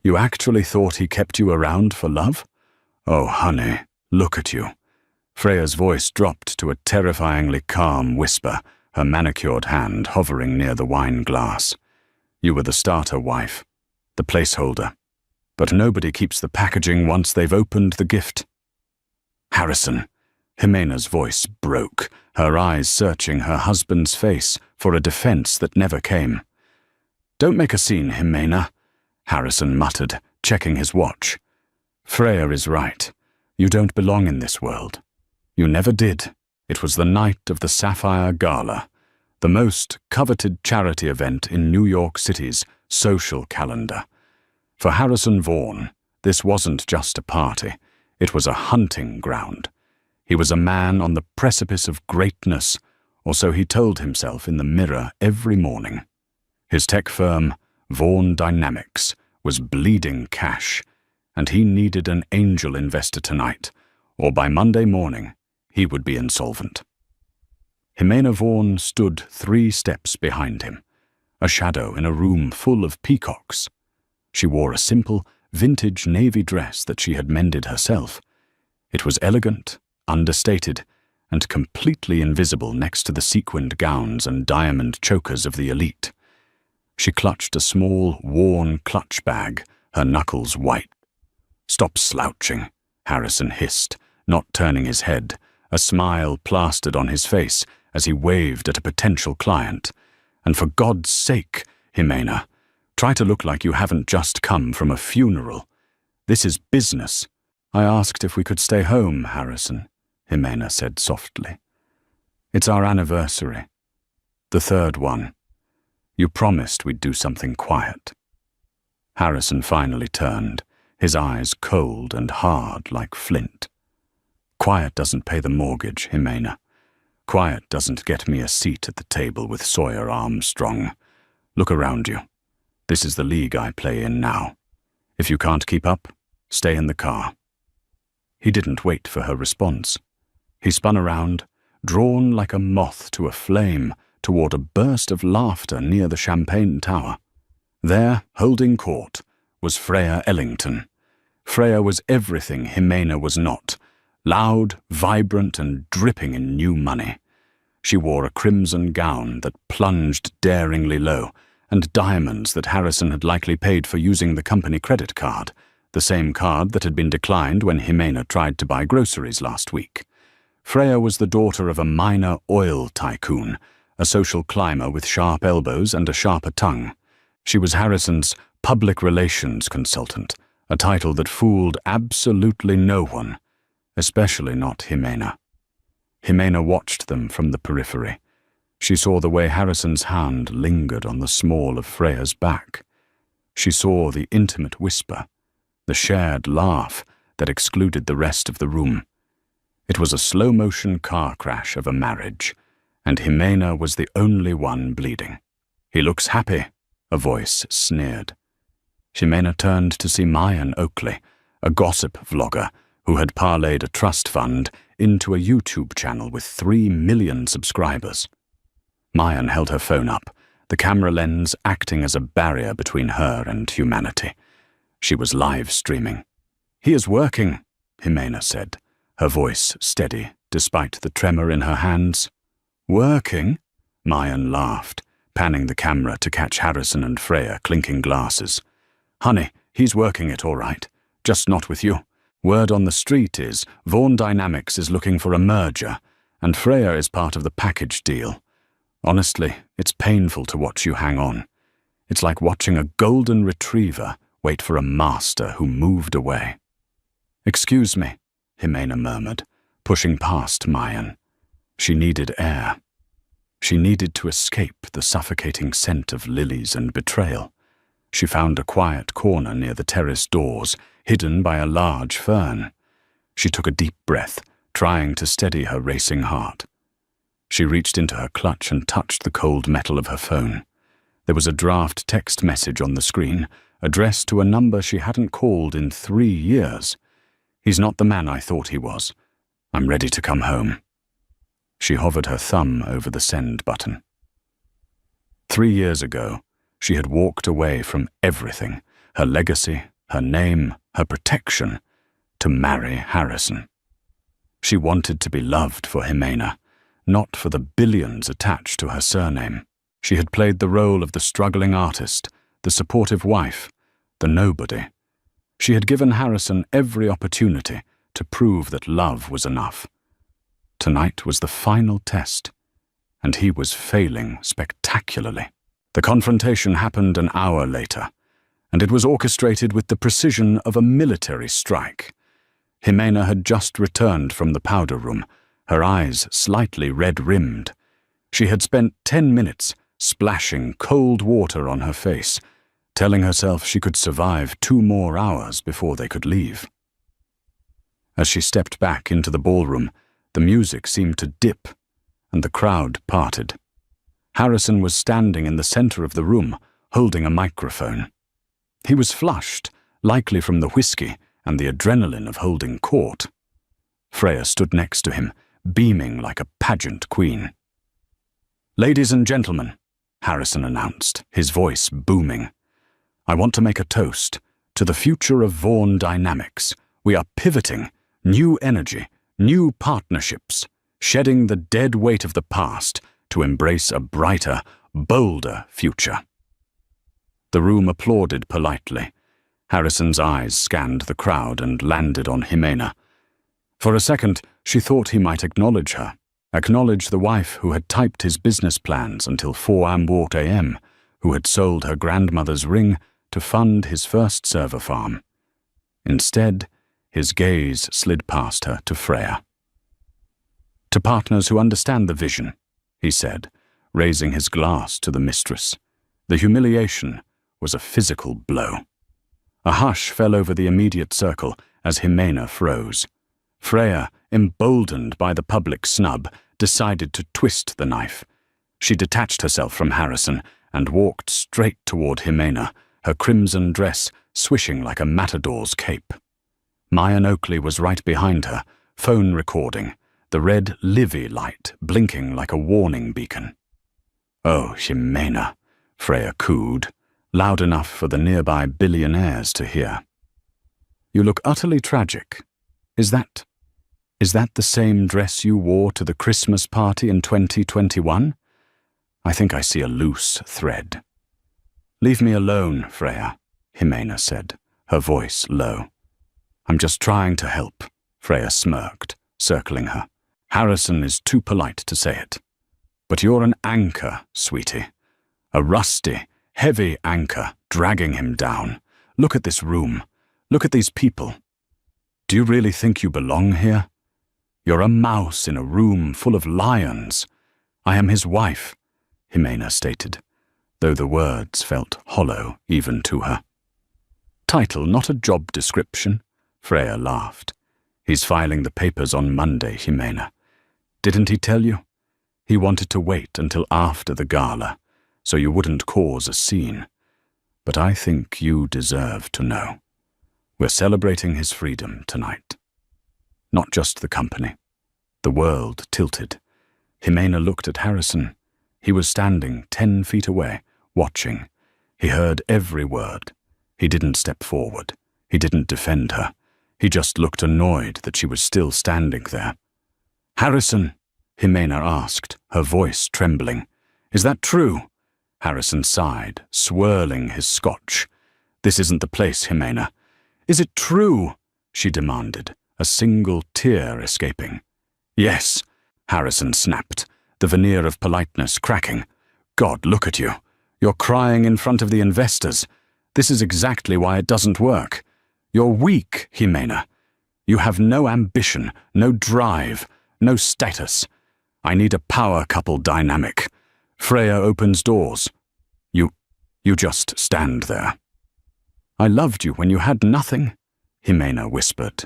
You actually thought he kept you around for love? Oh, honey, look at you. Freya's voice dropped to a terrifyingly calm whisper, her manicured hand hovering near the wine glass. You were the starter wife, the placeholder. But nobody keeps the packaging once they've opened the gift. Harrison. Jimena's voice broke, her eyes searching her husband's face for a defense that never came. Don't make a scene, Jimena, Harrison muttered, checking his watch. Freya is right. You don't belong in this world. You never did. It was the night of the Sapphire Gala, the most coveted charity event in New York City's social calendar. For Harrison Vaughan, this wasn't just a party. It was a hunting ground. He was a man on the precipice of greatness, or so he told himself in the mirror every morning. His tech firm, Vaughan Dynamics, was bleeding cash, and he needed an angel investor tonight, or by Monday morning, he would be insolvent. Jimena Vaughan stood 3 steps behind him, a shadow in a room full of peacocks. She wore a simple, vintage navy dress that she had mended herself. It was elegant, understated, and completely invisible next to the sequined gowns and diamond chokers of the elite. She clutched a small, worn clutch bag, her knuckles white. "Stop slouching," Harrison hissed, not turning his head, a smile plastered on his face as he waved at a potential client. "And for God's sake, Jimena, try to look like you haven't just come from a funeral. This is business." "I asked if we could stay home, Harrison," Jimena said softly. "It's our anniversary. The 3rd one. You promised we'd do something quiet." Harrison finally turned, his eyes cold and hard like flint. "Quiet doesn't pay the mortgage, Jimena. Quiet doesn't get me a seat at the table with Sawyer Armstrong. Look around you. This is the league I play in now. If you can't keep up, stay in the car." He didn't wait for her response. He spun around, drawn like a moth to a flame, toward a burst of laughter near the champagne tower. There, holding court, was Freya Ellington. Freya was everything Jimena was not, loud, vibrant, and dripping in new money. She wore a crimson gown that plunged daringly low, and diamonds that Harrison had likely paid for using the company credit card, the same card that had been declined when Jimena tried to buy groceries last week. Freya was the daughter of a minor oil tycoon, a social climber with sharp elbows and a sharper tongue. She was Harrison's public relations consultant, a title that fooled absolutely no one, especially not Jimena. Jimena watched them from the periphery. She saw the way Harrison's hand lingered on the small of Freya's back. She saw the intimate whisper, the shared laugh that excluded the rest of the room. It was a slow-motion car crash of a marriage, and Jimena was the only one bleeding. "He looks happy," a voice sneered. Jimena turned to see Mayan Oakley, a gossip vlogger who had parlayed a trust fund into a YouTube channel with 3 million subscribers. Mayan held her phone up, the camera lens acting as a barrier between her and humanity. She was live streaming. "He is working," Jimena said, her voice steady despite the tremor in her hands. "Working?" Mayan laughed, panning the camera to catch Harrison and Freya clinking glasses. "Honey, he's working it all right, just not with you. Word on the street is Vaughan Dynamics is looking for a merger, and Freya is part of the package deal. Honestly, it's painful to watch you hang on. It's like watching a golden retriever wait for a master who moved away." "Excuse me," Jimena murmured, pushing past Mayan. She needed air. She needed to escape the suffocating scent of lilies and betrayal. She found a quiet corner near the terrace doors, hidden by a large fern. She took a deep breath, trying to steady her racing heart. She reached into her clutch and touched the cold metal of her phone. There was a draft text message on the screen, addressed to a number she hadn't called in 3 years. "He's not the man I thought he was. I'm ready to come home." She hovered her thumb over the send button. 3 years ago, she had walked away from everything, her legacy, her name, her protection, to marry Harrison. She wanted to be loved for Jimena, not for the billions attached to her surname. She had played the role of the struggling artist, the supportive wife, the nobody. She had given Harrison every opportunity to prove that love was enough. Tonight was the final test, and he was failing spectacularly. The confrontation happened an hour later, and it was orchestrated with the precision of a military strike. Jimena had just returned from the powder room, her eyes slightly red-rimmed. She had spent 10 minutes splashing cold water on her face, telling herself she could survive 2 more hours before they could leave. As she stepped back into the ballroom, the music seemed to dip, and the crowd parted. Harrison was standing in the center of the room, holding a microphone. He was flushed, likely from the whiskey and the adrenaline of holding court. Freya stood next to him, beaming like a pageant queen. "Ladies and gentlemen," Harrison announced, his voice booming, "I want to make a toast to the future of Vaughan Dynamics. We are pivoting, new energy, new partnerships, shedding the dead weight of the past to embrace a brighter, bolder future." The room applauded politely. Harrison's eyes scanned the crowd and landed on Jimena. For a second, she thought he might acknowledge her, acknowledge the wife who had typed his business plans until 4 a.m., who had sold her grandmother's ring to fund his first server farm. Instead, his gaze slid past her to Freya. "To partners who understand the vision," he said, raising his glass to the mistress. The humiliation was a physical blow. A hush fell over the immediate circle as Jimena froze. Freya, emboldened by the public snub, decided to twist the knife. She detached herself from Harrison and walked straight toward Jimena, her crimson dress swishing like a matador's cape. Mayan Oakley was right behind her, phone recording, the red Livy light blinking like a warning beacon. "Oh, Jimena," Freya cooed, loud enough for the nearby billionaires to hear. "You look utterly tragic. Is that the same dress you wore to the Christmas party in 2021? I think I see a loose thread." "Leave me alone, Freya," Jimena said, her voice low. "I'm just trying to help," Freya smirked, circling her. "Harrison is too polite to say it. But you're an anchor, sweetie. A rusty, heavy anchor dragging him down. Look at this room. Look at these people. Do you really think you belong here? You're a mouse in a room full of lions. I am his wife," Jimena stated, though the words felt hollow even to her. "Title, not a job description," Freya laughed. "He's filing the papers on Monday, Jimena. Didn't he tell you? He wanted to wait until after the gala, so you wouldn't cause a scene. But I think you deserve to know. We're celebrating his freedom tonight. Not just the company." The world tilted. Jimena looked at Harrison. He was standing 10 feet away, watching. He heard every word. He didn't step forward. He didn't defend her. He just looked annoyed that she was still standing there. "Harrison," Jimena asked, her voice trembling. "Is that true?" Harrison sighed, swirling his scotch. "This isn't the place, Jimena." "Is it true?" she demanded, a single tear escaping. "Yes," Harrison snapped, the veneer of politeness cracking. "God, look at you. You're crying in front of the investors. This is exactly why it doesn't work. You're weak, Jimena. You have no ambition, no drive, no status. I need a power couple dynamic. Freya opens doors. You just stand there." "I loved you when you had nothing," Jimena whispered.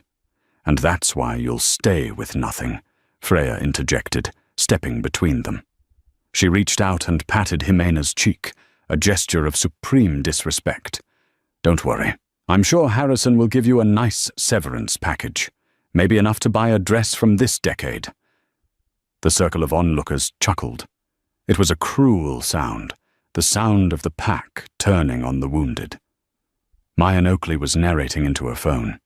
"And that's why you'll stay with nothing," Freya interjected, stepping between them. She reached out and patted Jimena's cheek, a gesture of supreme disrespect. "Don't worry. I'm sure Harrison will give you a nice severance package, maybe enough to buy a dress from this decade." The circle of onlookers chuckled. It was a cruel sound, the sound of the pack turning on the wounded. Mayan Oakley was narrating into her phone.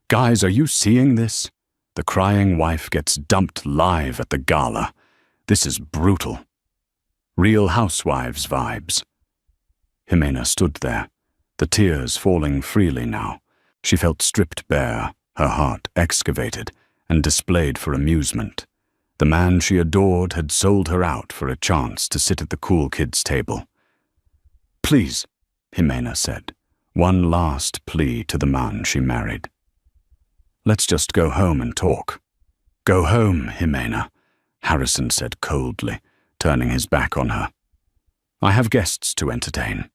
"Guys, are you seeing this? The crying wife gets dumped live at the gala. This is brutal. Real Housewives vibes." Jimena stood there, the tears falling freely now. She felt stripped bare, her heart excavated and displayed for amusement. The man she adored had sold her out for a chance to sit at the cool kids' table. "Please," Jimena said, one last plea to the man she married. "Let's just go home and talk." "Go home, Jimena," Harrison said coldly, turning his back on her. "I have guests to entertain.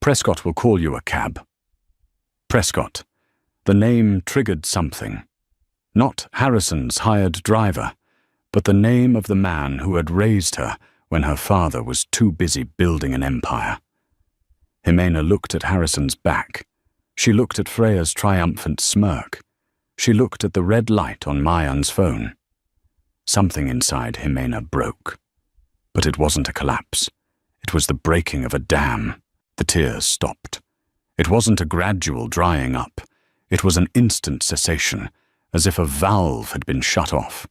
Prescott will call you a cab." Prescott. The name triggered something. Not Harrison's hired driver, but the name of the man who had raised her when her father was too busy building an empire. Jimena looked at Harrison's back. She looked at Freya's triumphant smirk. She looked at the red light on Mayan's phone. Something inside Jimena broke. But it wasn't a collapse. It was the breaking of a dam. The tears stopped. It wasn't a gradual drying up. It was an instant cessation, as if a valve had been shut off.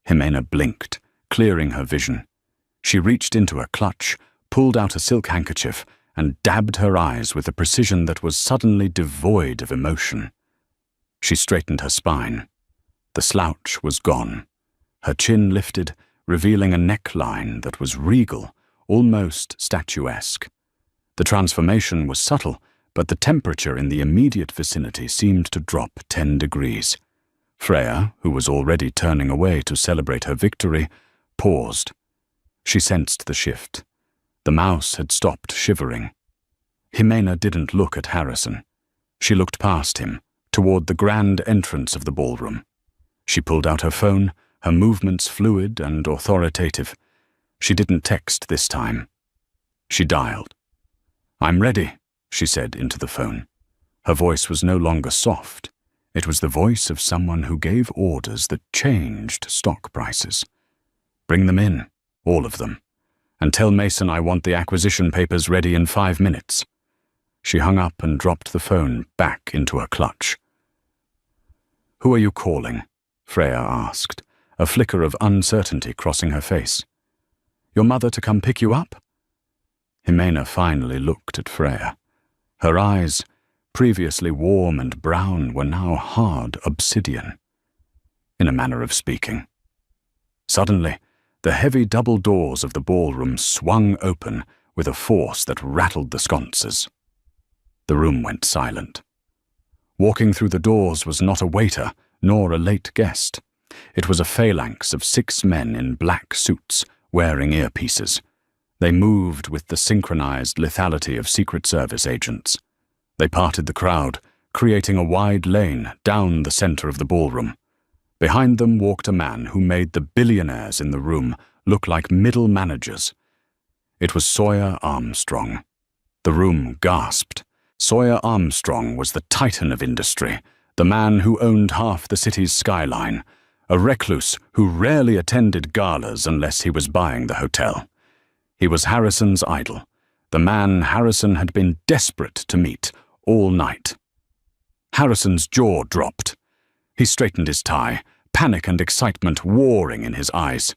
Jimena blinked, clearing her vision. She reached into her clutch, pulled out a silk handkerchief, and dabbed her eyes with a precision that was suddenly devoid of emotion. She straightened her spine. The slouch was gone. Her chin lifted, revealing a neckline that was regal, almost statuesque. The transformation was subtle, but the temperature in the immediate vicinity seemed to drop 10 degrees. Freya, who was already turning away to celebrate her victory, paused. She sensed the shift. The mouse had stopped shivering. Jimena didn't look at Harrison. She looked past him, toward the grand entrance of the ballroom. She pulled out her phone, her movements fluid and authoritative. She didn't text this time. She dialed. "I'm ready," she said into the phone. Her voice was no longer soft. It was the voice of someone who gave orders that changed stock prices. "Bring them in, all of them. And tell Mason I want the acquisition papers ready in 5 minutes." She hung up and dropped the phone back into her clutch. "Who are you calling?" Freya asked, a flicker of uncertainty crossing her face. "Your mother to come pick you up?" Jimena finally looked at Freya. Her eyes, previously warm and brown, were now hard obsidian, in a manner of speaking. Suddenly, the heavy double doors of the ballroom swung open with a force that rattled the sconces. The room went silent. Walking through the doors was not a waiter, nor a late guest. It was a phalanx of 6 men in black suits, wearing earpieces. They moved with the synchronized lethality of Secret Service agents. They parted the crowd, creating a wide lane down the center of the ballroom. Behind them walked a man who made the billionaires in the room look like middle managers. It was Sawyer Armstrong. The room gasped. Sawyer Armstrong was the titan of industry, the man who owned half the city's skyline, a recluse who rarely attended galas unless he was buying the hotel. He was Harrison's idol, the man Harrison had been desperate to meet all night. Harrison's jaw dropped. He straightened his tie, panic and excitement warring in his eyes.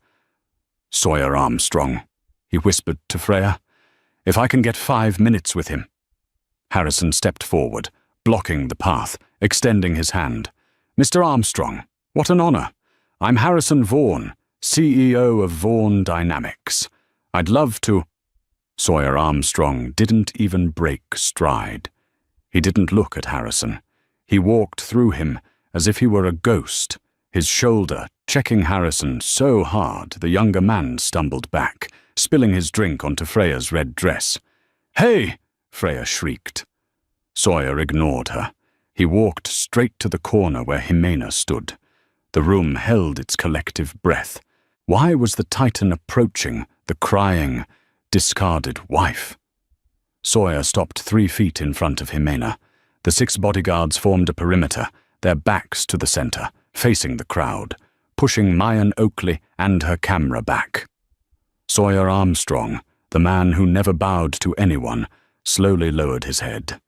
"Sawyer Armstrong," he whispered to Freya. "If I can get 5 minutes with him." Harrison stepped forward, blocking the path, extending his hand. "Mr. Armstrong, what an honor. I'm Harrison Vaughan, CEO of Vaughan Dynamics. I'd love to—" Sawyer Armstrong didn't even break stride. He didn't look at Harrison. He walked through him as if he were a ghost, his shoulder checking Harrison so hard the younger man stumbled back, spilling his drink onto Freya's red dress. "Hey!" Freya shrieked. Sawyer ignored her. He walked straight to the corner where Jimena stood. The room held its collective breath. Why was the Titan approaching the crying, discarded wife? Sawyer stopped 3 feet in front of Jimena. The 6 bodyguards formed a perimeter, their backs to the center, facing the crowd, pushing Mayan Oakley and her camera back. Sawyer Armstrong, the man who never bowed to anyone, slowly lowered his head.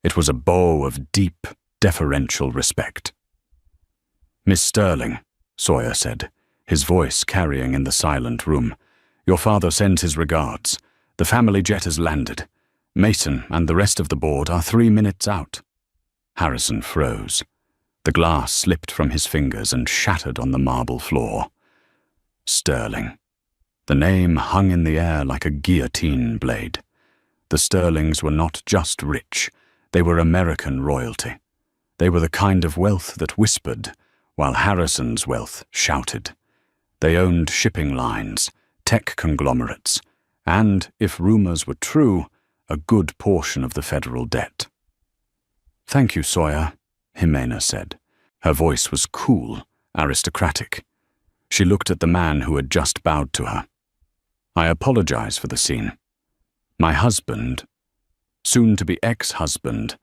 It was a bow of deep, deferential respect. "Miss Sterling," Sawyer said, his voice carrying in the silent room, "your father sends his regards. The family jet has landed. Mason and the rest of the board are 3 minutes out." Harrison froze. The glass slipped from his fingers and shattered on the marble floor. Sterling. The name hung in the air like a guillotine blade. The Sterlings were not just rich, they were American royalty. They were the kind of wealth that whispered, while Harrison's wealth shouted. They owned shipping lines, tech conglomerates, and, if rumors were true, a good portion of the federal debt. "Thank you, Sawyer," Jimena said. Her voice was cool, aristocratic. She looked at the man who had just bowed to her. "I apologize for the scene. My husband, soon-to-be ex-husband,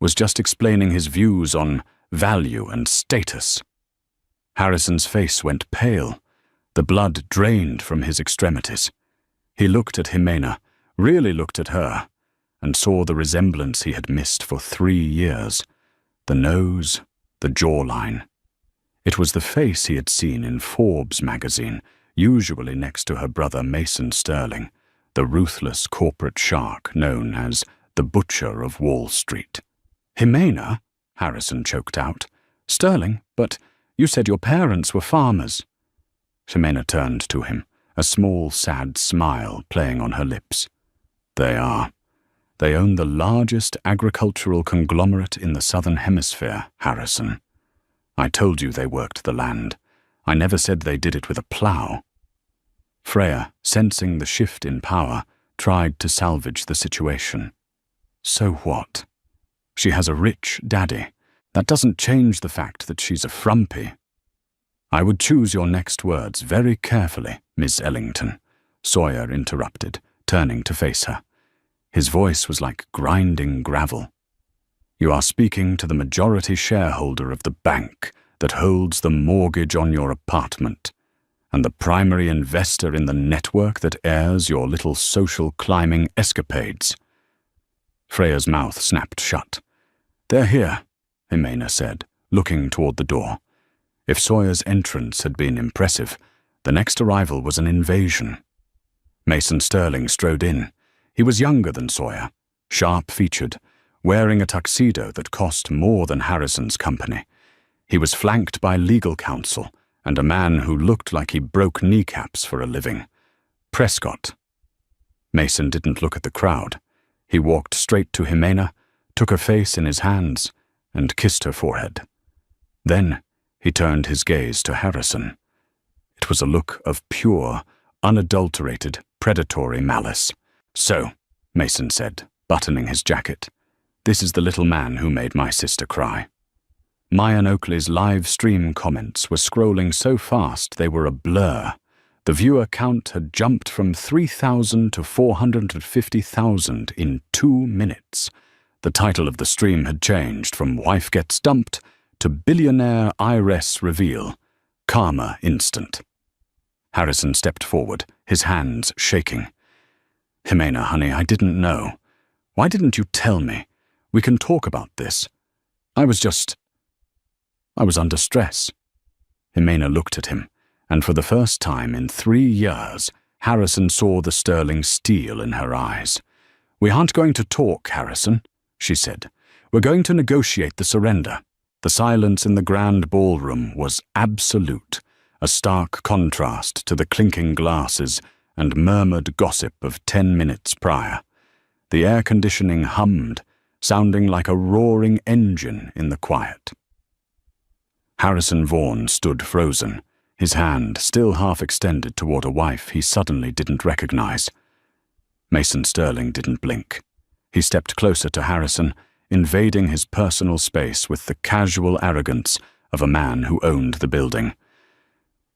was just explaining his views on value and status." Harrison's face went pale. The blood drained from his extremities. He looked at Jimena, really looked at her, and saw the resemblance he had missed for 3 years. The nose, the jawline. It was the face he had seen in Forbes magazine, usually next to her brother Mason Sterling, the ruthless corporate shark known as the Butcher of Wall Street. "Jimena?" Harrison choked out. "Sterling, but you said your parents were farmers." Jimena turned to him, a small, sad smile playing on her lips. "They are. They own the largest agricultural conglomerate in the Southern Hemisphere, Harrison. I told you they worked the land. I never said they did it with a plow." Freya, sensing the shift in power, tried to salvage the situation. "So what? She has a rich daddy. That doesn't change the fact that she's a frumpy." "I would choose your next words very carefully, Miss Ellington," Sawyer interrupted, turning to face her. His voice was like grinding gravel. "You are speaking to the majority shareholder of the bank that holds the mortgage on your apartment, and the primary investor in the network that airs your little social climbing escapades." Freya's mouth snapped shut. "They're here," Jimena said, looking toward the door. If Sawyer's entrance had been impressive, the next arrival was an invasion. Mason Sterling strode in. He was younger than Sawyer, sharp-featured, wearing a tuxedo that cost more than Harrison's company. He was flanked by legal counsel and a man who looked like he broke kneecaps for a living. Prescott. Mason didn't look at the crowd. He walked straight to Jimena, took her face in his hands, and kissed her forehead. Then he turned his gaze to Harrison. It was a look of pure, unadulterated, predatory malice. "So," Mason said, buttoning his jacket, "this is the little man who made my sister cry." Mayan Oakley's live stream comments were scrolling so fast they were a blur. The viewer count had jumped from 3,000 to 450,000 in 2 minutes. The title of the stream had changed from "Wife Gets Dumped" to "Billionaire IRS Reveal, Karma Instant." Harrison stepped forward, his hands shaking. "Jimena, honey, I didn't know. Why didn't you tell me? We can talk about this. I was under stress." Jimena looked at him, and for the first time in 3 years, Harrison saw the sterling steel in her eyes. "We aren't going to talk, Harrison," she said. "We're going to negotiate the surrender." The silence in the grand ballroom was absolute, a stark contrast to the clinking glasses and murmured gossip of 10 minutes prior. The air conditioning hummed, sounding like a roaring engine in the quiet. Harrison Vaughan stood frozen, his hand still half extended toward a wife he suddenly didn't recognize. Mason Sterling didn't blink. He stepped closer to Harrison, invading his personal space with the casual arrogance of a man who owned the building.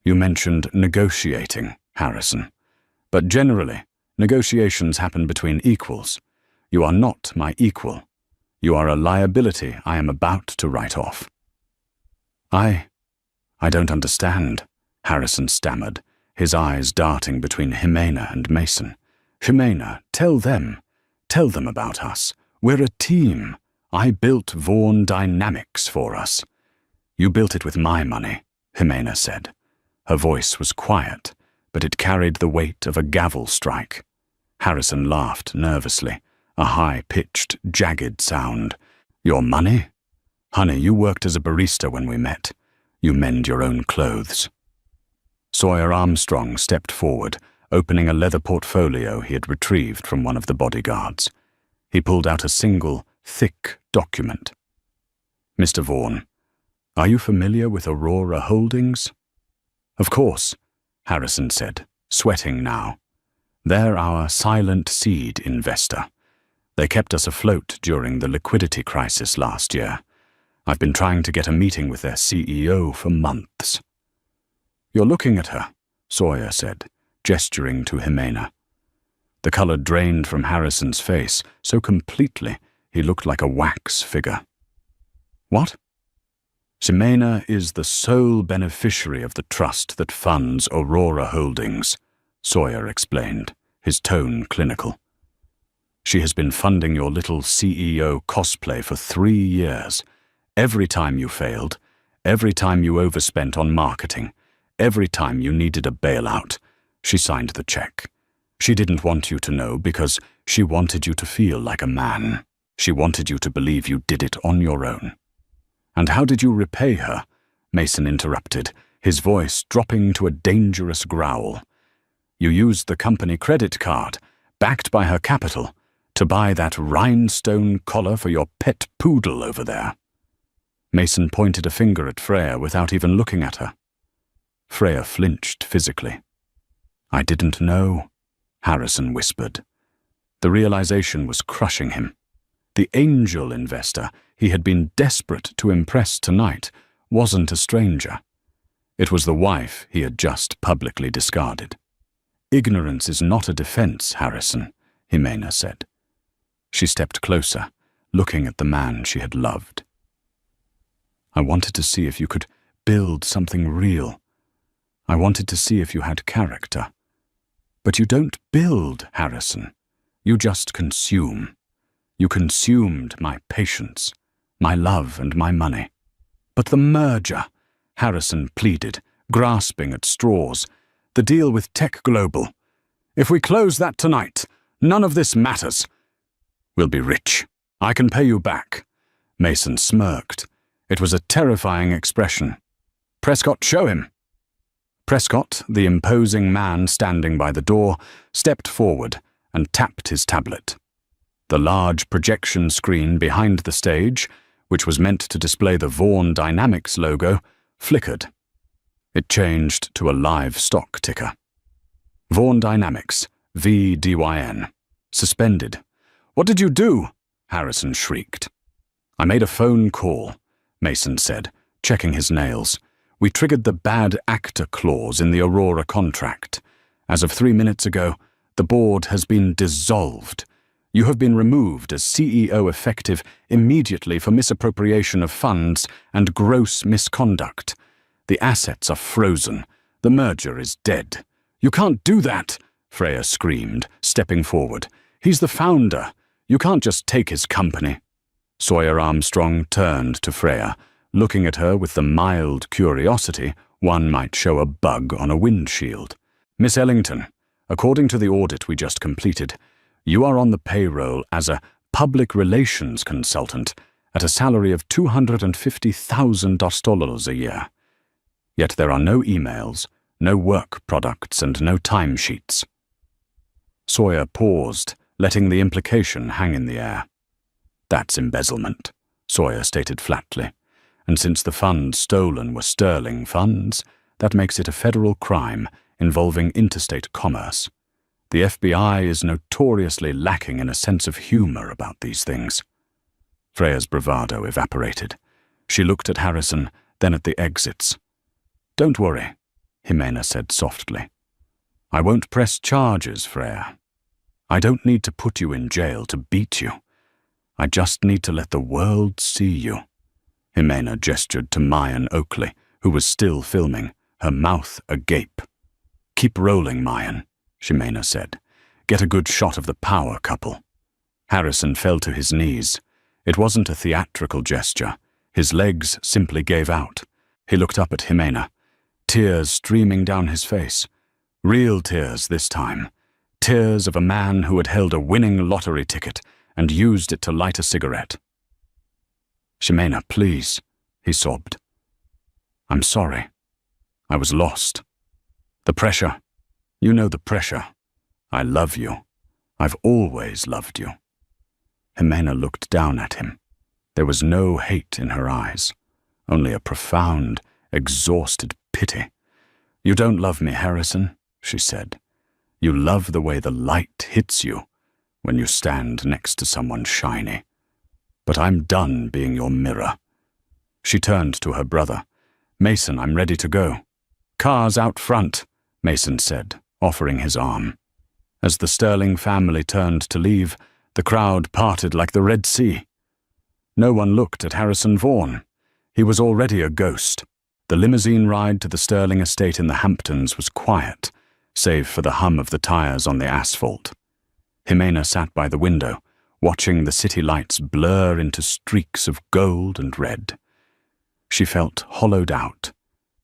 "You mentioned negotiating, Harrison. But generally, negotiations happen between equals. You are not my equal. You are a liability I am about to write off." I don't understand," Harrison stammered, his eyes darting between Jimena and Mason. "Jimena, tell them about us. We're a team. I built Vaughan Dynamics for us. You built it with my money, Jimena said. Her voice was quiet, but it carried the weight of a gavel strike. Harrison laughed nervously, a high-pitched, jagged sound. Your money? Honey, you worked as a barista when we met. You mend your own clothes. Sawyer Armstrong stepped forward, opening a leather portfolio he had retrieved from one of the bodyguards. He pulled out a single, thick document. Mr. Vaughan, are you familiar with Aurora Holdings? Of course, Harrison said, sweating now. They're our silent seed investor. They kept us afloat during the liquidity crisis last year. I've been trying to get a meeting with their CEO for months. You're looking at her, Sawyer said, gesturing to Jimena. The color drained from Harrison's face so completely he looked like a wax figure. What? Jimena is the sole beneficiary of the trust that funds Aurora Holdings, Sawyer explained, his tone clinical. She has been funding your little CEO cosplay for 3 years. Every time you failed, every time you overspent on marketing, every time you needed a bailout, she signed the check. She didn't want you to know because she wanted you to feel like a man. She wanted you to believe you did it on your own. And how did you repay her? Mason interrupted, his voice dropping to a dangerous growl. You used the company credit card, backed by her capital, to buy that rhinestone collar for your pet poodle over there. Mason pointed a finger at Freya without even looking at her. Freya flinched physically. I didn't know, Harrison whispered. The realization was crushing him. The angel investor he had been desperate to impress tonight wasn't a stranger. It was the wife he had just publicly discarded. Ignorance is not a defense, Harrison, Jimena said. She stepped closer, looking at the man she had loved. I wanted to see if you could build something real. I wanted to see if you had character. But you don't build, Harrison. You just consume. You consumed my patience, my love and my money. But the merger, Harrison pleaded, grasping at straws. The deal with Tech Global. If we close that tonight, none of this matters. We'll be rich. I can pay you back. Mason smirked. It was a terrifying expression. Prescott, show him. Prescott, the imposing man standing by the door, stepped forward and tapped his tablet. The large projection screen behind the stage, which was meant to display the Vaughan Dynamics logo, flickered. It changed to a live stock ticker. Vaughan Dynamics, VDYN. Suspended. What did you do? Harrison shrieked. I made a phone call, Mason said, checking his nails. We triggered the bad actor clause in the Aurora contract. As of 3 minutes ago, the board has been dissolved. You have been removed as CEO effective immediately for misappropriation of funds and gross misconduct. The assets are frozen. The merger is dead. You can't do that, Freya screamed, stepping forward. He's the founder. You can't just take his company. Sawyer Armstrong turned to Freya, looking at her with the mild curiosity one might show a bug on a windshield. Miss Ellington, according to the audit we just completed, you are on the payroll as a public relations consultant at a salary of $250,000 a year. Yet there are no emails, no work products, and no timesheets. Sawyer paused, letting the implication hang in the air. That's embezzlement, Sawyer stated flatly. And since the funds stolen were sterling funds, that makes it a federal crime involving interstate commerce. The FBI is notoriously lacking in a sense of humor about these things. Freya's bravado evaporated. She looked at Harrison, then at the exits. Don't worry, Jimena said softly. I won't press charges, Freya. I don't need to put you in jail to beat you. I just need to let the world see you. Jimena gestured to Mayan Oakley, who was still filming, her mouth agape. Keep rolling, Mayan, Jimena said. Get a good shot of the power couple. Harrison fell to his knees. It wasn't a theatrical gesture. His legs simply gave out. He looked up at Jimena, tears streaming down his face. Real tears this time. Tears of a man who had held a winning lottery ticket and used it to light a cigarette. "Jimena, please," he sobbed. "I'm sorry. I was lost. The pressure. You know the pressure. I love you. I've always loved you." Jimena looked down at him. There was no hate in her eyes, only a profound, exhausted pity. "You don't love me, Harrison," she said. "You love the way the light hits you when you stand next to someone shiny. But I'm done being your mirror." She turned to her brother. "Mason, I'm ready to go." "Cars out front," Mason said, offering his arm. As the Sterling family turned to leave, the crowd parted like the Red Sea. No one looked at Harrison Vaughan. He was already a ghost. The limousine ride to the Sterling estate in the Hamptons was quiet, save for the hum of the tires on the asphalt. Jimena sat by the window, watching the city lights blur into streaks of gold and red. She felt hollowed out,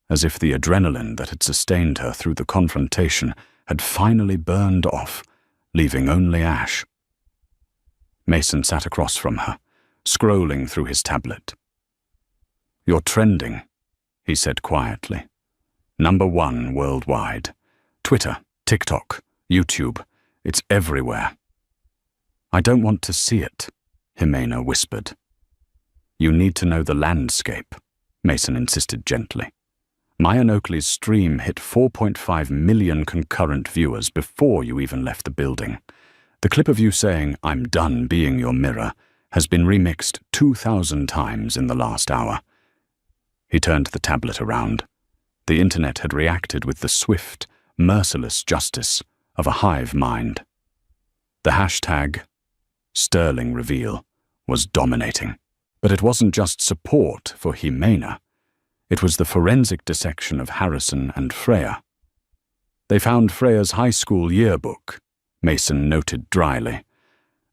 as if the adrenaline that had sustained her through the confrontation had finally burned off, leaving only ash. Mason sat across from her, scrolling through his tablet. "You're trending," he said quietly. #1 worldwide. Twitter, TikTok, YouTube. It's everywhere." "I don't want to see it," Jimena whispered. "You need to know the landscape," Mason insisted gently. Mayan Oakley's stream hit 4.5 million concurrent viewers before you even left the building. The clip of you saying, "I'm done being your mirror," has been remixed 2,000 times in the last hour. He turned the tablet around. The internet had reacted with the swift, merciless justice of a hive mind. The hashtag Sterling Reveal was dominating. But it wasn't just support for Jimena. It was the forensic dissection of Harrison and Freya. "They found Freya's high school yearbook," Mason noted dryly.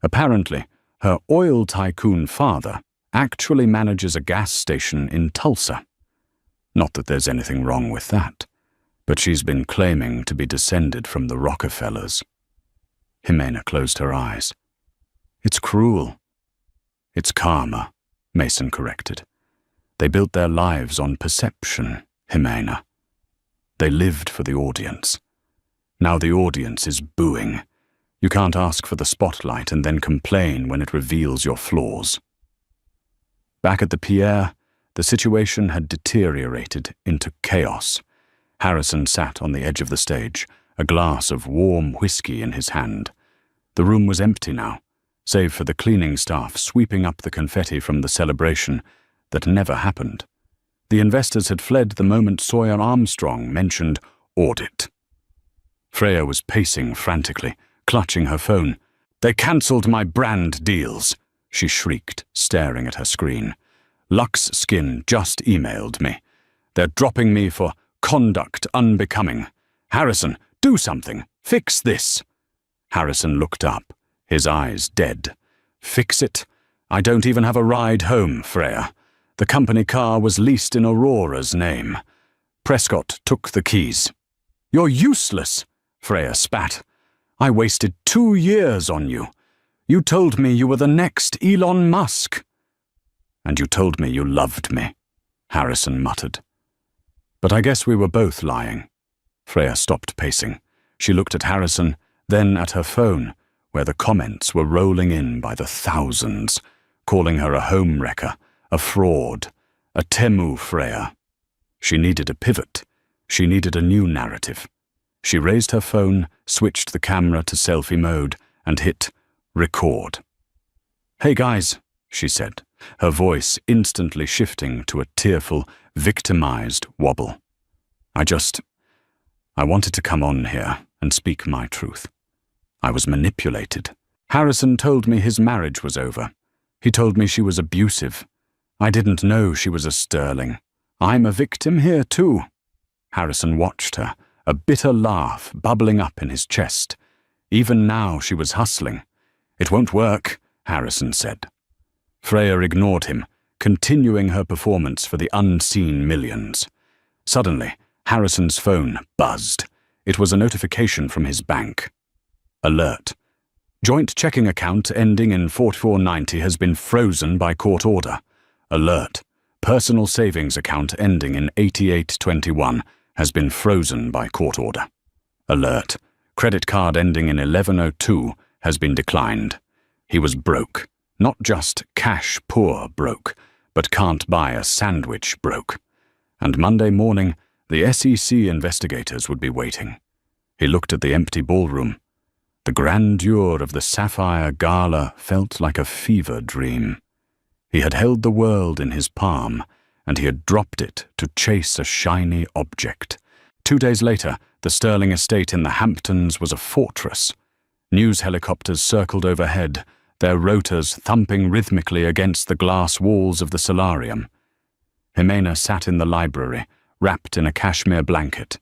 "Apparently, her oil tycoon father actually manages a gas station in Tulsa. Not that there's anything wrong with that, but she's been claiming to be descended from the Rockefellers." Jimena closed her eyes. "It's cruel." "It's karma," Mason corrected. "They built their lives on perception, Jimena. They lived for the audience. Now the audience is booing. You can't ask for the spotlight and then complain when it reveals your flaws." Back at the Pierre, the situation had deteriorated into chaos. Harrison sat on the edge of the stage, a glass of warm whiskey in his hand. The room was empty now, save for the cleaning staff sweeping up the confetti from the celebration that never happened. The investors had fled the moment Sawyer Armstrong mentioned audit. Freya was pacing frantically, clutching her phone. "They cancelled my brand deals," she shrieked, staring at her screen. "Lux Skin just emailed me. They're dropping me for conduct unbecoming. Harrison, do something. Fix this." Harrison looked up, his eyes dead. "Fix it? I don't even have a ride home, Freya. The company car was leased in Aurora's name. Prescott took the keys." "You're useless," Freya spat. "I wasted 2 years on you. You told me you were the next Elon Musk." "And you told me you loved me," Harrison muttered. "But I guess we were both lying." Freya stopped pacing. She looked at Harrison, then at her phone, where the comments were rolling in by the thousands, calling her a homewrecker, a fraud, a Temu Freya. She needed a pivot. She needed a new narrative. She raised her phone, switched the camera to selfie mode, and hit record. "Hey guys," she said, her voice instantly shifting to a tearful, victimized wobble. I wanted to come on here and speak my truth. I was manipulated. Harrison told me his marriage was over. He told me she was abusive. I didn't know she was a Sterling. I'm a victim here too." Harrison watched her, a bitter laugh bubbling up in his chest. Even now she was hustling. "It won't work," Harrison said. Freya ignored him, continuing her performance for the unseen millions. Suddenly, Harrison's phone buzzed. It was a notification from his bank. Alert. Joint checking account ending in 4490 has been frozen by court order. Alert. Personal savings account ending in 8821 has been frozen by court order. Alert. Credit card ending in 1102 has been declined. He was broke. Not just cash poor broke, but can't buy a sandwich broke. And Monday morning, the SEC investigators would be waiting. He looked at the empty ballroom. The grandeur of the sapphire gala felt like a fever dream. He had held the world in his palm, and he had dropped it to chase a shiny object. 2 days later, the Sterling estate in the Hamptons was a fortress. News helicopters circled overhead, their rotors thumping rhythmically against the glass walls of the solarium. Jimena sat in the library, wrapped in a cashmere blanket.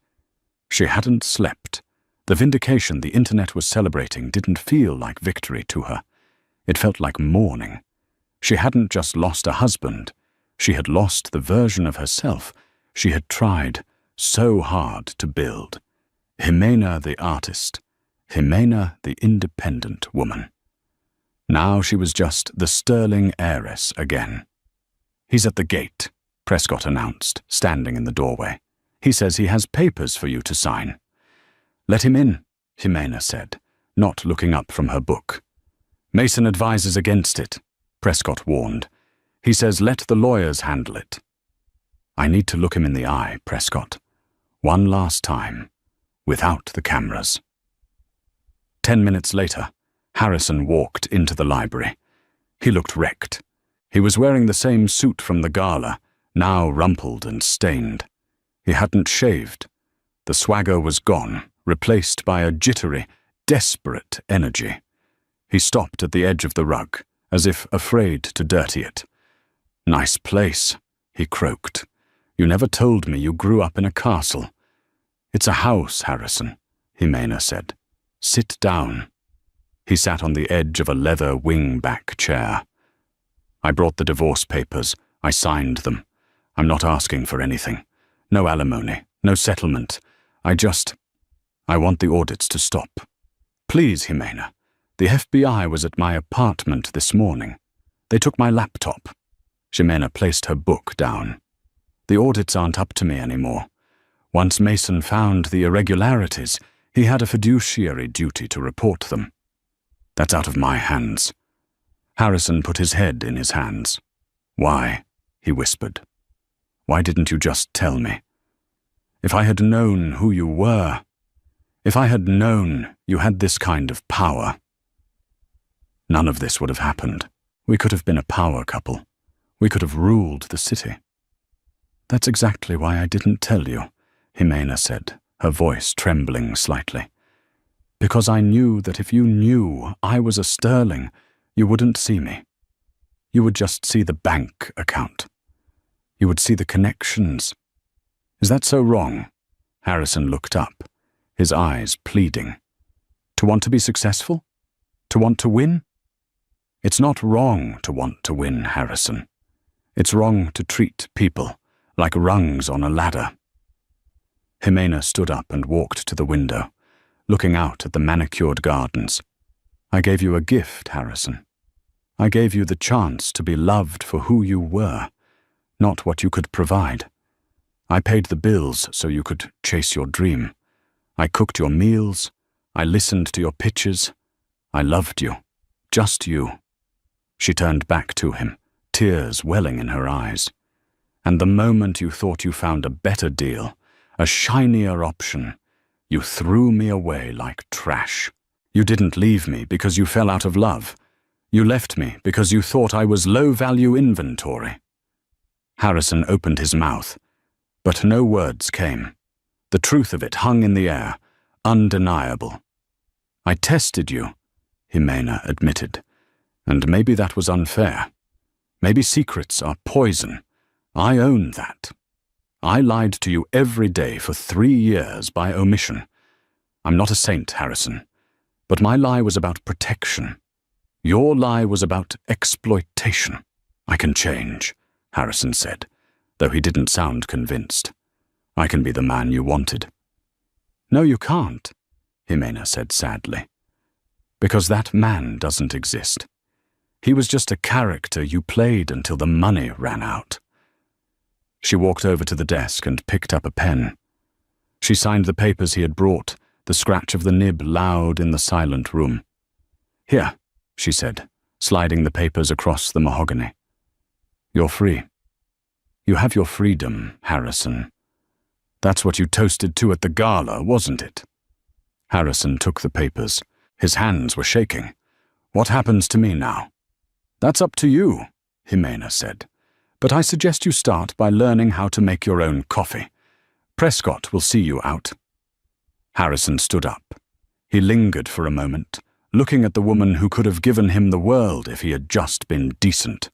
She hadn't slept. The vindication the internet was celebrating didn't feel like victory to her. It felt like mourning. She hadn't just lost a husband. She had lost the version of herself she had tried so hard to build. Jimena the artist. Jimena the independent woman. Now she was just the Sterling heiress again. "He's at the gate," Prescott announced, standing in the doorway. "He says he has papers for you to sign." "Let him in," Jimena said, not looking up from her book. "Mason advises against it," Prescott warned. "He says let the lawyers handle it." "I need to look him in the eye, Prescott. One last time, without the cameras." 10 minutes later, Harrison walked into the library. He looked wrecked. He was wearing the same suit from the gala, now rumpled and stained. He hadn't shaved. The swagger was gone, replaced by a jittery, desperate energy. He stopped at the edge of the rug, as if afraid to dirty it. "Nice place," he croaked. "You never told me you grew up in a castle." "It's a house, Harrison," Jimena said. "Sit down." He sat on the edge of a leather wing-back chair. "I brought the divorce papers. I signed them. I'm not asking for anything. No alimony, no settlement. I want the audits to stop." "Please, Jimena. The FBI was at my apartment this morning. They took my laptop." Jimena placed her book down. "The audits aren't up to me anymore. Once Mason found the irregularities, he had a fiduciary duty to report them. That's out of my hands." Harrison put his head in his hands. "Why?" he whispered. "Why didn't you just tell me? If I had known who you were, if I had known you had this kind of power, none of this would have happened. We could have been a power couple. We could have ruled the city." "That's exactly why I didn't tell you," Jimena said, her voice trembling slightly. "Because I knew that if you knew I was a Sterling, you wouldn't see me. You would just see the bank account. You would see the connections." "Is that so wrong?" Harrison looked up, his eyes pleading. "To want to be successful? To want to win?" "It's not wrong to want to win, Harrison. It's wrong to treat people like rungs on a ladder." Jimena stood up and walked to the window, looking out at the manicured gardens. "I gave you a gift, Harrison. I gave you the chance to be loved for who you were, not what you could provide. I paid the bills so you could chase your dream. I cooked your meals. I listened to your pitches. I loved you. Just you." She turned back to him, tears welling in her eyes. "And the moment you thought you found a better deal, a shinier option, you threw me away like trash. You didn't leave me because you fell out of love. You left me because you thought I was low-value inventory." Harrison opened his mouth, but no words came. The truth of it hung in the air, undeniable. "I tested you," Jimena admitted, "and maybe that was unfair. Maybe secrets are poison. I own that. I lied to you every day for 3 years by omission. I'm not a saint, Harrison, but my lie was about protection. Your lie was about exploitation." I can change, Harrison said, though he didn't sound convinced. I can be the man you wanted. No, you can't, Jimena said sadly. Because that man doesn't exist. He was just a character you played until the money ran out. She walked over to the desk and picked up a pen. She signed the papers he had brought, the scratch of the nib loud in the silent room. Here, she said, sliding the papers across the mahogany. You're free. You have your freedom, Harrison. That's what you toasted to at the gala, wasn't it? Harrison took the papers. His hands were shaking. What happens to me now? That's up to you, Jimena said. But I suggest you start by learning how to make your own coffee. Prescott will see you out. Harrison stood up. He lingered for a moment, looking at the woman who could have given him the world if he had just been decent.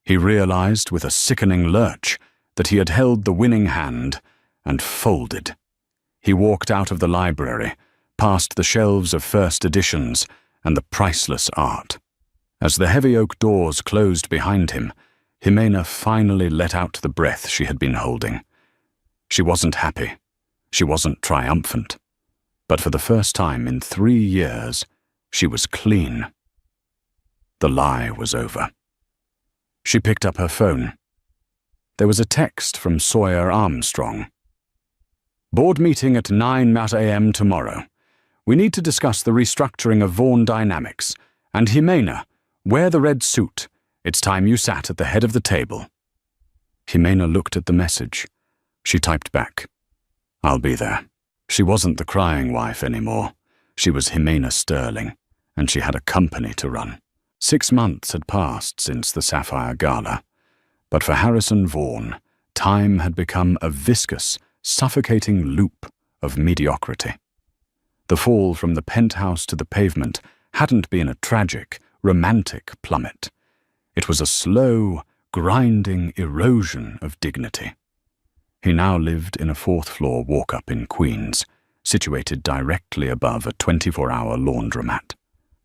He realized with a sickening lurch that he had held the winning hand and folded. He walked out of the library, past the shelves of first editions and the priceless art. As the heavy oak doors closed behind him, Jimena finally let out the breath she had been holding. She wasn't happy. She wasn't triumphant. But for the first time in 3 years, she was clean. The lie was over. She picked up her phone. There was a text from Sawyer Armstrong. Board meeting at 9 a.m. tomorrow. We need to discuss the restructuring of Vaughan Dynamics. And Jimena, wear the red suit. It's time you sat at the head of the table. Jimena looked at the message. She typed back. I'll be there. She wasn't the crying wife anymore. She was Jimena Sterling, and she had a company to run. 6 months had passed since the Sapphire Gala, but for Harrison Vaughan, time had become a viscous, suffocating loop of mediocrity. The fall from the penthouse to the pavement hadn't been a tragic, romantic plummet. It was a slow, grinding erosion of dignity. He now lived in a 4th-floor walk-up in Queens, situated directly above a 24-hour laundromat.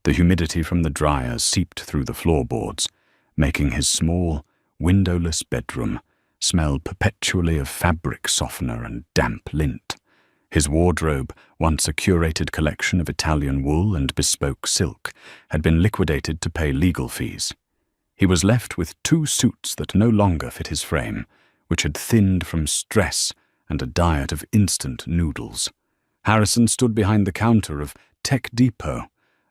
The humidity from the dryers seeped through the floorboards, making his small, windowless bedroom smell perpetually of fabric softener and damp lint. His wardrobe, once a curated collection of Italian wool and bespoke silk, had been liquidated to pay legal fees. He was left with 2 suits that no longer fit his frame, which had thinned from stress and a diet of instant noodles. Harrison stood behind the counter of Tech Depot,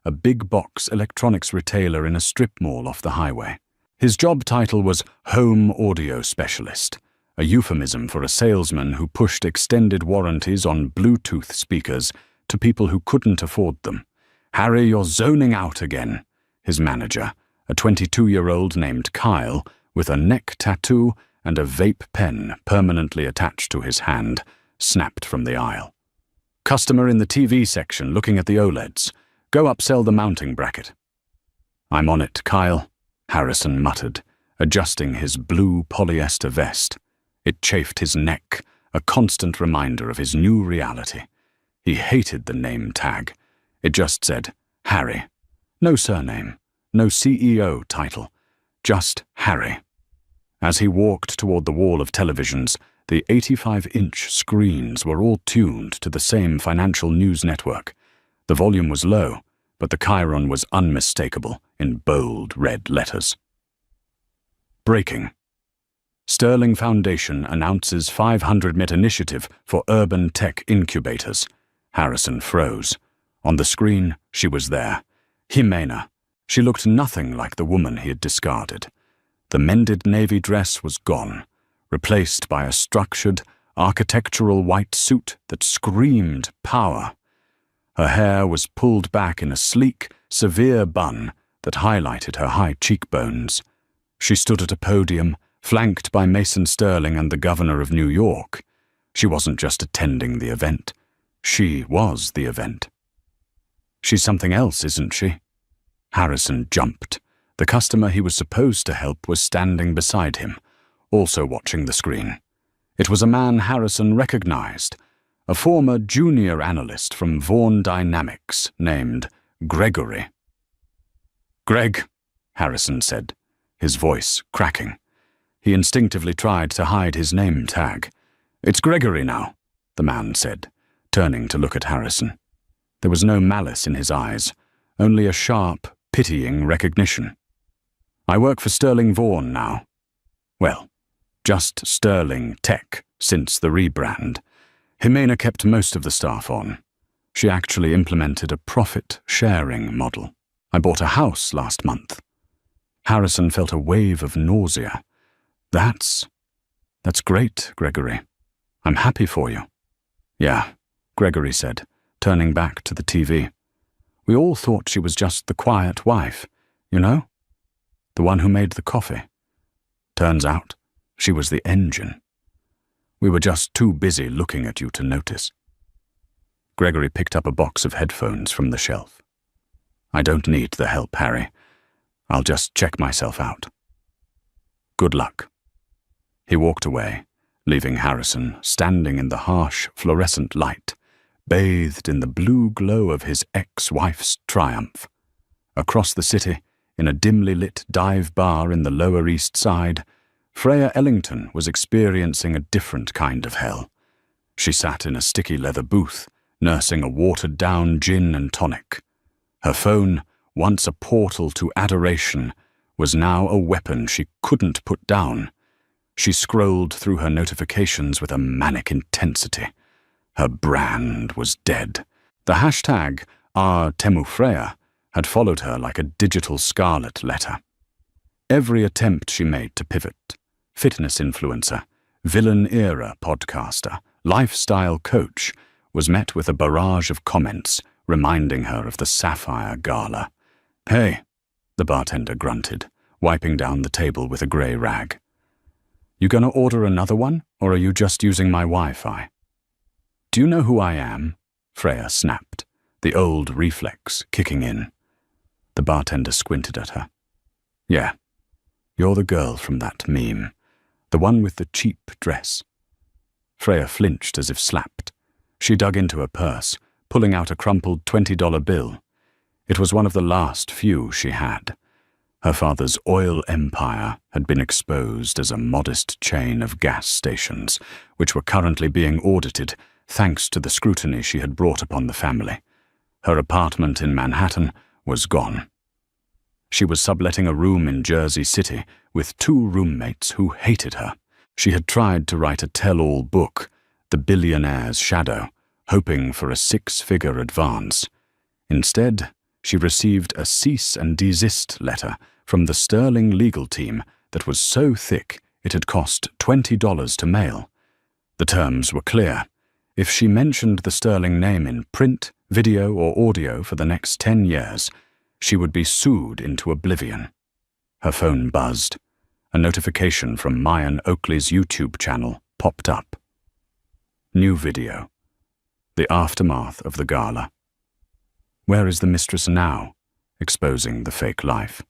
a big-box electronics retailer in a strip mall off the highway. His job title was Home Audio Specialist, a euphemism for a salesman who pushed extended warranties on Bluetooth speakers to people who couldn't afford them. "Harry, you're zoning out again," his manager, a 22-year-old named Kyle, with a neck tattoo and a vape pen permanently attached to his hand, snapped from the aisle. "Customer in the TV section looking at the OLEDs. Go upsell the mounting bracket." "I'm on it, Kyle," Harrison muttered, adjusting his blue polyester vest. It chafed his neck, a constant reminder of his new reality. He hated the name tag. It just said, Harry. No surname, no CEO title, just Harry. As he walked toward the wall of televisions, the 85-inch screens were all tuned to the same financial news network. The volume was low, but the chyron was unmistakable in bold red letters. Breaking. Sterling Foundation announces 500-MIT initiative for urban tech incubators. Harrison froze. On the screen, she was there. Jimena. She looked nothing like the woman he had discarded. The mended navy dress was gone, replaced by a structured, architectural white suit that screamed power. Her hair was pulled back in a sleek, severe bun that highlighted her high cheekbones. She stood at a podium, flanked by Mason Sterling and the governor of New York. She wasn't just attending the event. She was the event. "She's something else, isn't she?" Harrison jumped. The customer he was supposed to help was standing beside him, also watching the screen. It was a man Harrison recognized, a former junior analyst from Vaughan Dynamics named Gregory. "Greg," Harrison said. his voice cracking. He instinctively tried to hide his name tag. "It's Gregory now," the man said, turning to look at Harrison. There was no malice in his eyes, only a sharp, pitying recognition. "I work for Sterling Vaughan now. Well, just Sterling Tech since the rebrand. Jimena kept most of the staff on. She actually implemented a profit-sharing model. I bought a house last month." Harrison felt a wave of nausea. That's great, Gregory. I'm happy for you." "Yeah," Gregory said, turning back to the TV. "We all thought she was just the quiet wife, you know? The one who made the coffee. Turns out, she was the engine. We were just too busy looking at you to notice." Gregory picked up a box of headphones from the shelf. "I don't need the help, Harry. I'll just check myself out. Good luck." He walked away, leaving Harrison standing in the harsh fluorescent light, bathed in the blue glow of his ex-wife's triumph. Across the city, in a dimly lit dive bar in the Lower East Side, Freya Ellington was experiencing a different kind of hell. She sat in a sticky leather booth, nursing a watered-down gin and tonic. Her phone, once a portal to adoration, was now a weapon she couldn't put down. She scrolled through her notifications with a manic intensity. Her brand was dead. The hashtag #TemuFreya had followed her like a digital scarlet letter. Every attempt she made to pivot, fitness influencer, villain-era podcaster, lifestyle coach, was met with a barrage of comments reminding her of the Sapphire Gala. "Hey," the bartender grunted, wiping down the table with a grey rag. "You gonna order another one, or are you just using my Wi-Fi?" "Do you know who I am?" Freya snapped, the old reflex kicking in. The bartender squinted at her. "Yeah, you're the girl from that meme, the one with the cheap dress." Freya flinched as if slapped. She dug into her purse, pulling out a crumpled $20 bill. It was one of the last few she had. Her father's oil empire had been exposed as a modest chain of gas stations, which were currently being audited thanks to the scrutiny she had brought upon the family. Her apartment in Manhattan was gone. She was subletting a room in Jersey City with 2 roommates who hated her. She had tried to write a tell-all book, The Billionaire's Shadow, hoping for a 6-figure advance. Instead, she received a cease and desist letter from the Sterling legal team that was so thick it had cost $20 to mail. The terms were clear. If she mentioned the Sterling name in print, video, or audio for the next 10 years, she would be sued into oblivion. Her phone buzzed. A notification from Mayan Oakley's YouTube channel popped up. New video. The aftermath of the gala. Where is the mistress now? Exposing the fake life.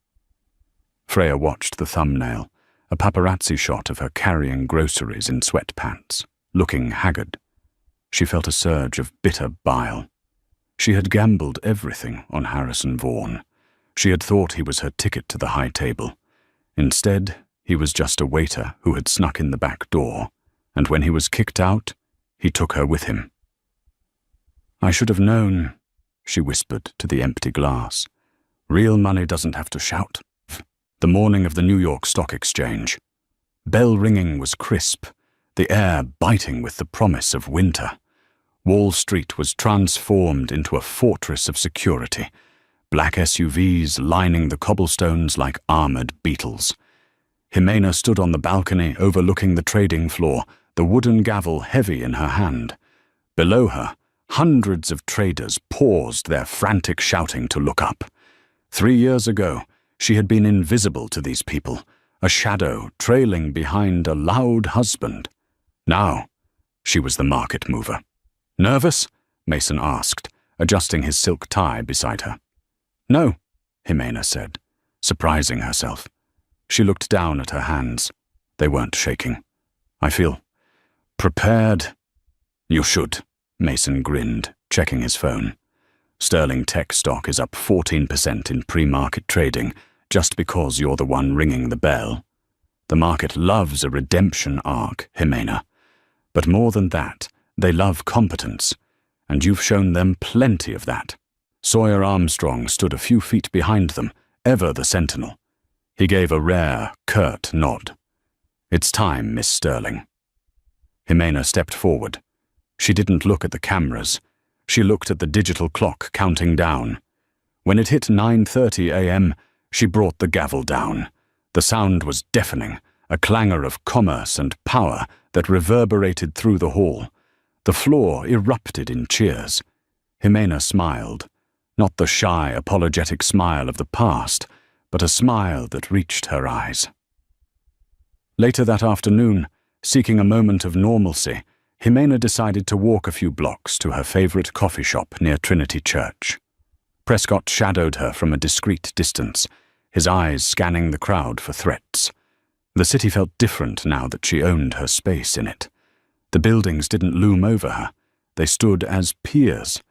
Freya watched the thumbnail, a paparazzi shot of her carrying groceries in sweatpants, looking haggard. She felt a surge of bitter bile. She had gambled everything on Harrison Vaughan. She had thought he was her ticket to the high table. Instead, he was just a waiter who had snuck in the back door, and when he was kicked out, he took her with him. "I should have known," she whispered to the empty glass. "Real money doesn't have to shout." The morning of the New York Stock Exchange. Bell ringing was crisp, the air biting with the promise of winter. Wall Street was transformed into a fortress of security, black SUVs lining the cobblestones like armored beetles. Jimena stood on the balcony overlooking the trading floor, the wooden gavel heavy in her hand. Below her, hundreds of traders paused their frantic shouting to look up. 3 years ago, she had been invisible to these people, a shadow trailing behind a loud husband. Now, she was the market mover. "Nervous?" Mason asked, adjusting his silk tie beside her. "No," Jimena said, surprising herself. She looked down at her hands. They weren't shaking. "I feel prepared." "You should," Mason grinned, checking his phone. "Sterling Tech stock is up 14% in pre-market trading, just because you're the one ringing the bell. The market loves a redemption arc, Jimena. But more than that, they love competence, and you've shown them plenty of that. Sawyer Armstrong stood a few feet behind them, ever the sentinel. He gave a rare, curt nod. "It's time, Miss Sterling." Jimena stepped forward. She didn't look at the cameras. She looked at the digital clock counting down. When it hit 9:30 a.m., she brought the gavel down. The sound was deafening, a clangor of commerce and power that reverberated through the hall. The floor erupted in cheers. Jimena smiled, not the shy, apologetic smile of the past, but a smile that reached her eyes. Later that afternoon, seeking a moment of normalcy, Jimena decided to walk a few blocks to her favorite coffee shop near Trinity Church. Prescott shadowed her from a discreet distance, his eyes scanning the crowd for threats. The city felt different now that she owned her space in it. The buildings didn't loom over her. They stood as peers.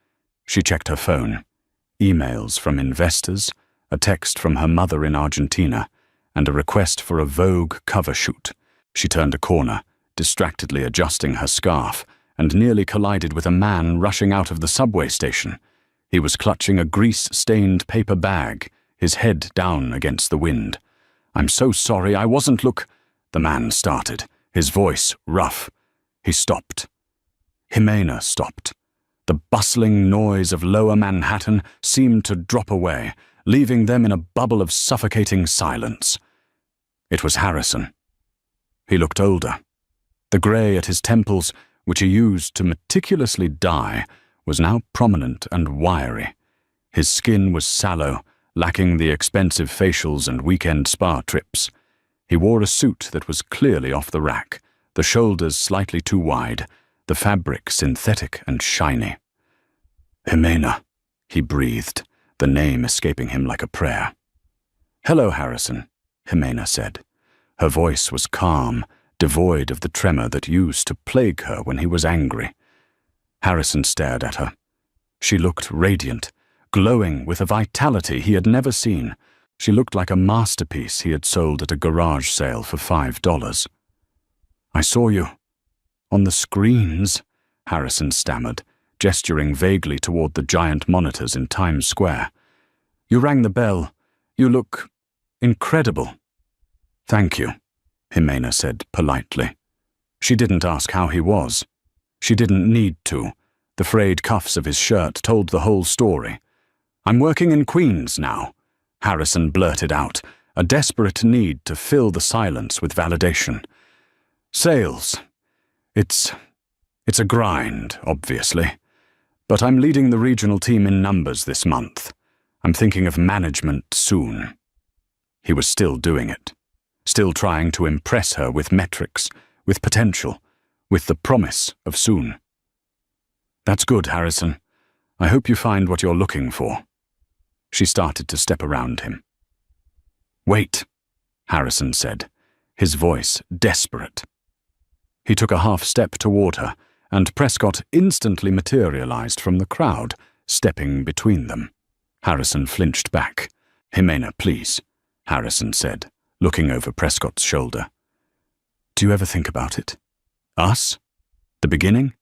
She checked her phone. Emails from investors, a text from her mother in Argentina, and a request for a Vogue cover shoot. She turned a corner, distractedly adjusting her scarf, and nearly collided with a man rushing out of the subway station. He was clutching a grease-stained paper bag, his head down against the wind. "I'm so sorry, I wasn't the man started, his voice rough. He stopped. Jimena stopped. The bustling noise of lower Manhattan seemed to drop away, leaving them in a bubble of suffocating silence. It was Harrison. He looked older. The grey at his temples, which he used to meticulously dye, was now prominent and wiry. His skin was sallow, lacking the expensive facials and weekend spa trips. He wore a suit that was clearly off the rack, the shoulders slightly too wide, the fabric synthetic and shiny. "Jimena," he breathed, the name escaping him like a prayer. "Hello, Harrison," Jimena said. Her voice was calm, devoid of the tremor that used to plague her when he was angry. Harrison stared at her. She looked radiant, glowing with a vitality he had never seen. She looked like a masterpiece he had sold at a garage sale for $5. "I saw you on the screens," Harrison stammered, gesturing vaguely toward the giant monitors in Times Square. "You rang the bell. You look incredible." "Thank you," Jimena said politely. She didn't ask how he was. She didn't need to. The frayed cuffs of his shirt told the whole story. "I'm working in Queens now," Harrison blurted out, a desperate need to fill the silence with validation. "Sales. It's a grind, obviously. But I'm leading the regional team in numbers this month. I'm thinking of management soon." He was still doing it. Still trying to impress her with metrics, with potential, with the promise of soon. "That's good, Harrison. I hope you find what you're looking for." She started to step around him. "Wait," Harrison said, his voice desperate. He took a half step toward her, and Prescott instantly materialized from the crowd, stepping between them. Harrison flinched back. "Jimena, please," Harrison said, looking over Prescott's shoulder. "Do you ever think about it? Us? The beginning?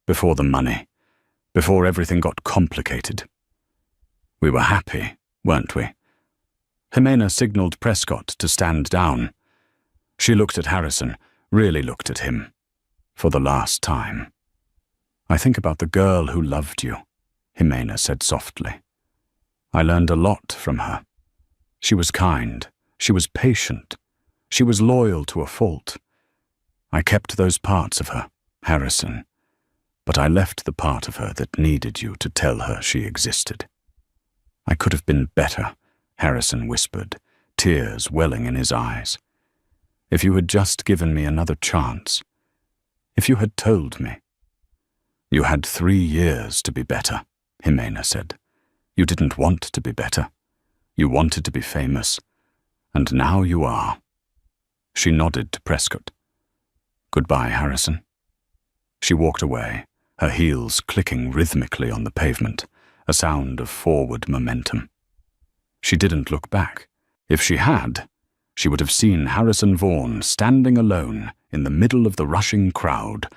Before the money. Before everything got complicated. We were happy, weren't we?" Jimena signaled Prescott to stand down. She looked at Harrison, really looked at him. For the last time. "I think about the girl who loved you," Jimena said softly. "I learned a lot from her. She was kind. She was patient. She was loyal to a fault. I kept those parts of her, Harrison, but I left the part of her that needed you to tell her she existed." "I could have been better," Harrison whispered, tears welling in his eyes. "If you had just given me another chance. If you had told me." "You had 3 years to be better," Jimena said. "You didn't want to be better. You wanted to be famous. And now you are." She nodded to Prescott. "Goodbye, Harrison." She walked away, her heels clicking rhythmically on the pavement, a sound of forward momentum. She didn't look back. If she had, she would have seen Harrison Vaughan standing alone in the middle of the rushing crowd,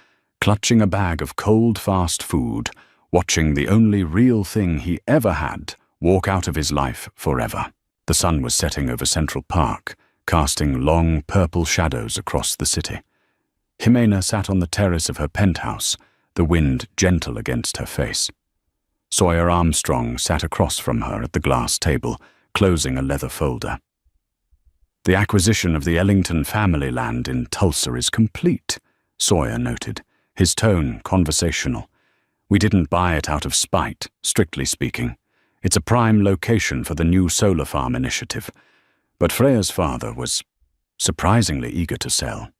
clutching a bag of cold fast food, watching the only real thing he ever had walk out of his life forever. The sun was setting over Central Park, casting long purple shadows across the city. Jimena sat on the terrace of her penthouse, the wind gentle against her face. Sawyer Armstrong sat across from her at the glass table, closing a leather folder. "The acquisition of the Ellington family land in Tulsa is complete," Sawyer noted, his tone conversational. "We didn't buy it out of spite, strictly speaking. It's a prime location for the new solar farm initiative. But Freya's father was surprisingly eager to sell.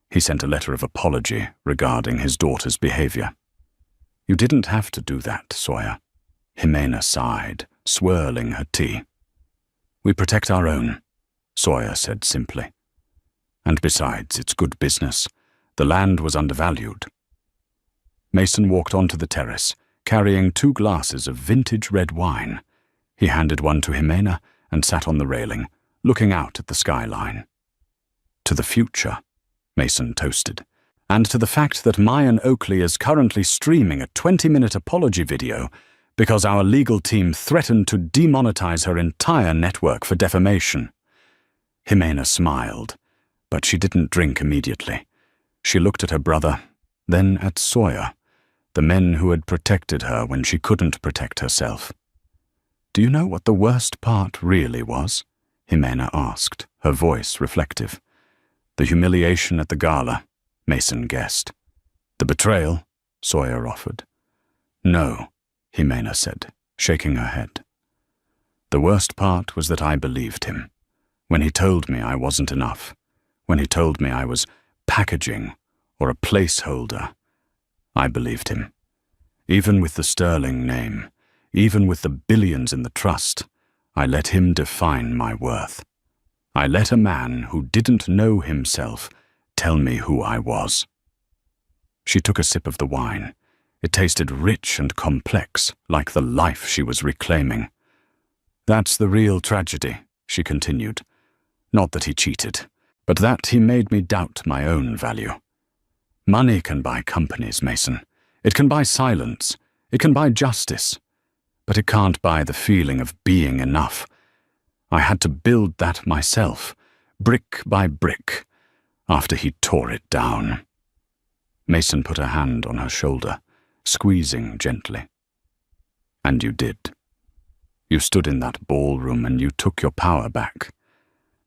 He sent a letter of apology regarding his daughter's behavior." "You didn't have to do that, Sawyer." Jimena sighed, swirling her tea. "We protect our own," Sawyer said simply. "And besides, it's good business. The land was undervalued." Mason walked onto the terrace, carrying 2 glasses of vintage red wine. He handed one to Jimena and sat on the railing, looking out at the skyline. "To the future," Mason toasted, "and to the fact that Mayan Oakley is currently streaming a 20-minute apology video because our legal team threatened to demonetize her entire network for defamation." Jimena smiled, but she didn't drink immediately. She looked at her brother, then at Sawyer, the men who had protected her when she couldn't protect herself. "Do you know what the worst part really was?" Jimena asked, her voice reflective. "The humiliation at the gala," Mason guessed. "The betrayal," Sawyer offered. "No," Jimena said, shaking her head. "The worst part was that I believed him. When he told me I wasn't enough, when he told me I was packaging or a placeholder, I believed him. Even with the sterling name, even with the billions in the trust, I let him define my worth. I let a man who didn't know himself tell me who I was." She took a sip of the wine. It tasted rich and complex, like the life she was reclaiming. "That's the real tragedy," she continued. "Not that he cheated, but that he made me doubt my own value. Money can buy companies, Mason. It can buy silence. It can buy justice. But it can't buy the feeling of being enough. I had to build that myself, brick by brick, after he tore it down." Mason put a hand on her shoulder, squeezing gently. "And you did. You stood in that ballroom and you took your power back.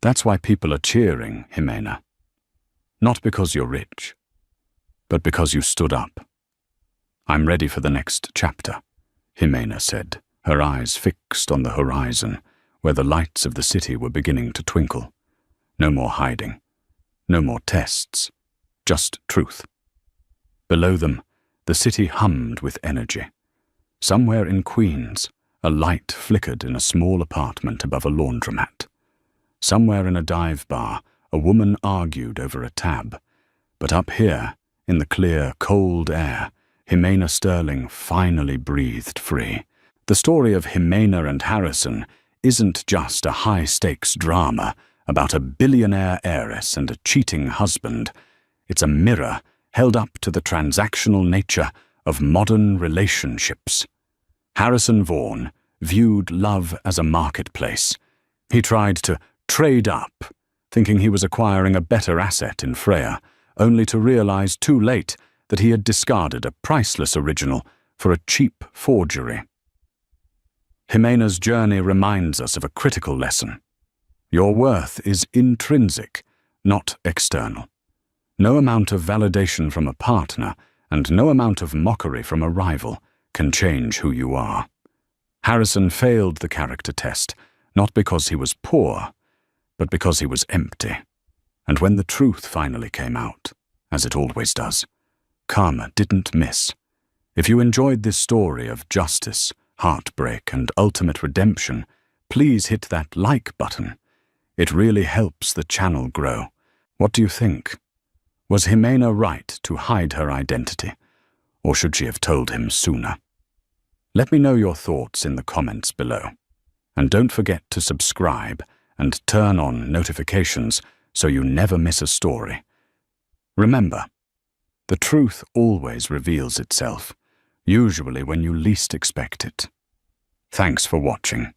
That's why people are cheering, Jimena. Not because you're rich, but because you stood up." "I'm ready for the next chapter," Jimena said, her eyes fixed on the horizon, where the lights of the city were beginning to twinkle. No more hiding. No more tests. Just truth. Below them, the city hummed with energy. Somewhere in Queens, a light flickered in a small apartment above a laundromat. Somewhere in a dive bar, a woman argued over a tab. But up here, in the clear, cold air, Jimena Sterling finally breathed free. The story of Jimena and Harrison isn't just a high-stakes drama about a billionaire heiress and a cheating husband. It's a mirror held up to the transactional nature of modern relationships. Harrison Vaughan viewed love as a marketplace. He tried to trade up, thinking he was acquiring a better asset in Freya, only to realize too late that he had discarded a priceless original for a cheap forgery. Jimena's journey reminds us of a critical lesson. Your worth is intrinsic, not external. No amount of validation from a partner and no amount of mockery from a rival can change who you are. Harrison failed the character test, not because he was poor, but because he was empty. And when the truth finally came out, as it always does, karma didn't miss. If you enjoyed this story of justice, heartbreak, and ultimate redemption, please hit that like button. It really helps the channel grow. What do you think? Was Jimena right to hide her identity, or should she have told him sooner? Let me know your thoughts in the comments below. And don't forget to subscribe and turn on notifications so you never miss a story. Remember, the truth always reveals itself, usually when you least expect it. Thanks for watching.